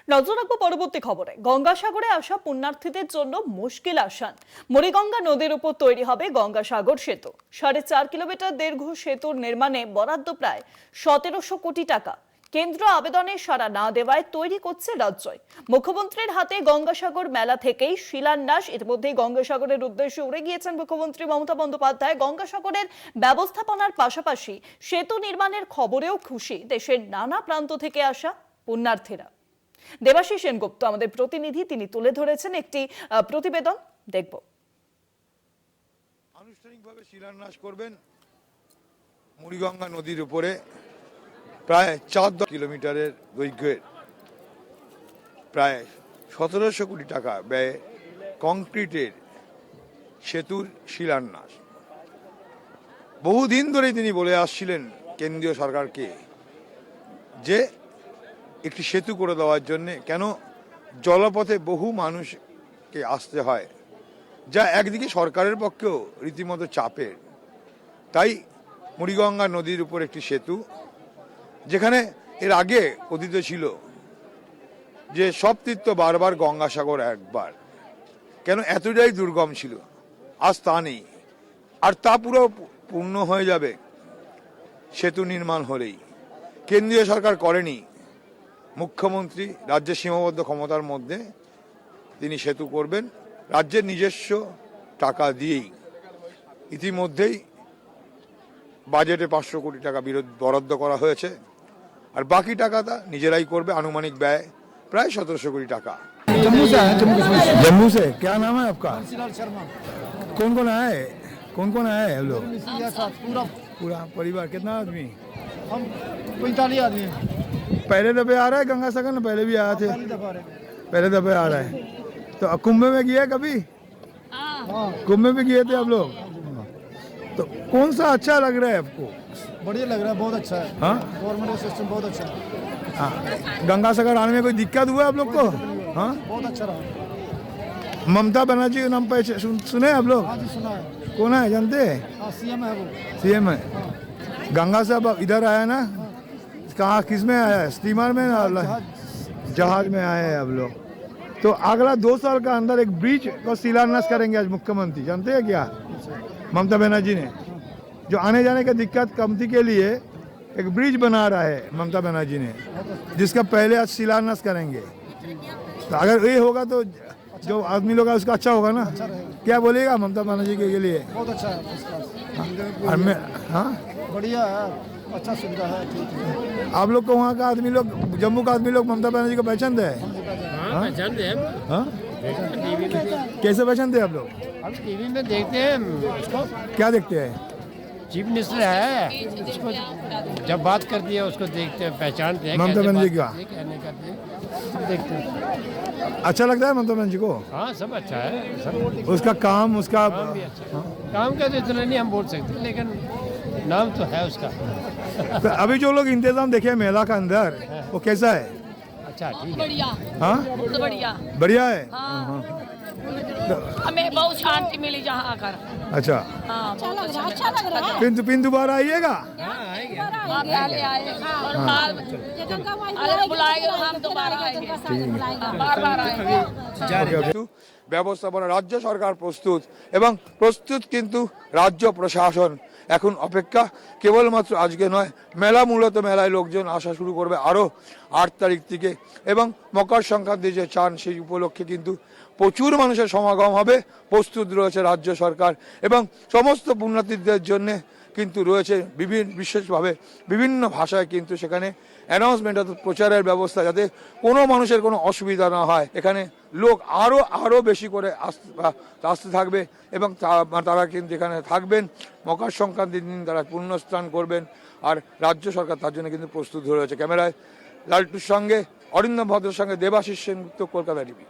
নজর রাখবো পরবর্তী খবরে। গঙ্গাসাগরে আসা পুণ্যার্থীদের জন্য মুশকিল আসান। মুড়িগঙ্গা নদীর উপর তৈরি হবে গঙ্গাসাগর সেতু। 4.5 কিলোমিটার দীর্ঘ সেতুর নির্মাণে বরাদ্দ প্রায় 1700 কোটি টাকা। কেন্দ্র আবেদনে সাড়া না দেওয়ায় তৈরি করছে রাজ্যই। মুখ্যমন্ত্রীর হাতে গঙ্গাসাগর মেলা থেকেই শিলান্যাস। ইতিমধ্যেই গঙ্গাসাগরের উদ্দেশ্যে উড়ে গিয়েছেন মুখ্যমন্ত্রী মমতা বন্দ্যোপাধ্যায়। গঙ্গাসাগরের ব্যবস্থাপনার পাশাপাশি সেতু নির্মাণের খবরেও খুশি দেশের নানা প্রান্ত থেকে আসা পুণ্যার্থীরা। দেবাশিস সেনগুপ্ত আমাদের প্রতিনিধি, তিনি তুলে ধরেছেন একটি প্রতিবেদন, দেখব। আনুষ্ঠানিকভাবে শিলান্যাস করবেন মুড়িগঙ্গা নদীর উপরে প্রায় 4 কিলোমিটারের দৈর্ঘ্যের প্রায় 1700 কোটি টাকা ব্যয়ে কংক্রিটের সেতুর শিলান্যাস। বহুদিন ধরেই তিনি বলে আসছিলেন কেন্দ্রীয় সরকারকে যে একটি সেতু করে দেওয়ার জন্যে, কেন জলপথে বহু মানুষকে আসতে হয়, যা একদিকে সরকারের পক্ষেও রীতিমতো চাপের। তাই মুড়িগঙ্গা নদীর উপর একটি সেতু, যেখানে এর আগে কথিত ছিল যে সব তীর্থ বারবার গঙ্গাসাগর একবার, কেন এতটাই দুর্গম ছিল, আজ তা নেই। আর তা পুরো পূর্ণ হয়ে যাবে সেতু নির্মাণ হলেই। কেন্দ্রীয় সরকার করেনি, মুখ্যমন্ত্রী রাজ্যের সীমাবদ্ধ ক্ষমতার মধ্যে তিনি সেতু করবেন রাজ্যের নিজস্ব টাকা দিয়েই। ইতিমধ্যেই বাজেটে 500 কোটি টাকা বরাদ্দ করা হয়েছে, আর বাকি টাকাটা নিজেরাই করবে। আনুমানিক ব্যয় প্রায় 1700 কোটি টাকা। जम्मू से आए, जम्मू से। क्या नाम है आपका? कौन कौन आए? कौन कौन आए हम लोग? पूरा परिवार। कितना आदमी? हम 45 आदमी हैं। पहले दफे आ रहा है गंगा सागर ना? पहले भी आए थे? पहले दफे आ रहा है। तो कुंभ में गए कभी? कुंभ में भी गए थे आप लोग? तो कौन सा अच्छा लग रहा है आपको? बढ़िया लग रहा है, बहुत अच्छा है। हाँ, गवर्नमेंट सिस्टम बहुत अच्छा है, हाँ। गंगा सागर आने में कोई दिक्कत हुआ आप लोग को? हाँ, बहुत अच्छा रहा। ममता बनर्जी के नाम पे सुने आप लोग? हाँ जी, सुना है। कौन है, जानते हैं? हाँ, सीएम है वो। सीएम है। गंगा साहब इधर आया ना? कहाँ, किस में आया है? स्टीमर में ना? जहाज में आए हैं आप लोग। तो अगला 2 साल का अंदर एक ब्रिज को शिलान्यास करेंगे आज मुख्यमंत्री, जानते हैं क्या? ममता बनर्जी ने जो आने जाने का दिक्कत कमती के लिए एक ब्रिज बना रहा है ममता बनर्जी ने, जिसका पहले आज शिलान्यास करेंगे। तो अगर ये होगा तो जो आदमी लोग है उसका अच्छा होगा ना? क्या बोलेगा ममता बनर्जी के लिए? बहुत अच्छा है, first class। और मैं, हाँ, बढ़िया है, अच्छा सुविधा है, ठीक है। आप लोग को वहाँ का आदमी लोग, जम्मू का आदमी लोग ममता बनर्जी को पहचानते हैं? हाँ, पहचानते हैं। हाँ, टीवी में कैसे पहचानते हैं आप लोग? हम टीवी में देखते हैं उसको। क्या देखते हैं? चीफ मिनिस्टर है, उसको जब बात करती है उसको देखते हैं, पहचानते हैं। ममता कैसे बनर्जी बात का? करती है, कहने करती है, सब देखते हैं। अच्छा लगता है ममता बनर्जी को? हाँ, सब अच्छा है, सब उसका काम, उसका काम भी अच्छा है। काम का तो इतना नहीं हम बोल सकते, लेकिन नाम तो है उसका। तो अभी जो लोग इंतजाम देखे मेला का अंदर, वो कैसा है? अच्छा, ठीक है। बढ़िया, हाँ, बहुत बढ़िया। बढ़िया है। हाँ। हमें बहुत शांति मिली जहाँ आकर। अच्छा, हाँ, अच्छा लग रहा है। फिर दोबारा आइएगा। हाँ, पहले आए और बाद में अरे बुलाएंगे तो हम दोबारा आएंगे, बार-बार आएंगे। কিন্তু ব্যবস্থাপনা রাজ্য সরকার প্রস্তুত, এবং প্রস্তুত কিন্তু রাজ্য প্রশাসন। এখন অপেক্ষা কেবলমাত্র আজকে নয়, মেলা মূলত মেলায় লোকজন আসা শুরু করবে আরও 8 তারিখ থেকে, এবং মকর সংক্রান্তি যে চান সেই উপলক্ষে কিন্তু প্রচুর মানুষের সমাগম হবে। প্রস্তুত রয়েছে রাজ্য সরকার, এবং সমস্ত পুণ্যার্থীদের জন্যে কিন্তু রয়েছে বিশেষভাবে বিভিন্ন ভাষায় কিন্তু সেখানে অ্যানাউন্সমেন্ট, অর্থাৎ প্রচারের ব্যবস্থা, যাতে কোনো মানুষের কোনো অসুবিধা না হয়। এখানে লোক আরও বেশি করে আসতে থাকবে, এবং তারা কিন্তু এখানে থাকবেন। মকর সংক্রান্তির দিন তারা পুণ্যস্নান করবেন, আর রাজ্য সরকার তার জন্য কিন্তু প্রস্তুত হয়ে রয়েছে। ক্যামেরায় লালটুর সঙ্গে অরিন্দম ভদ্রের সঙ্গে দেবাশিস সেনগুপ্ত, কলকাতা টিভি।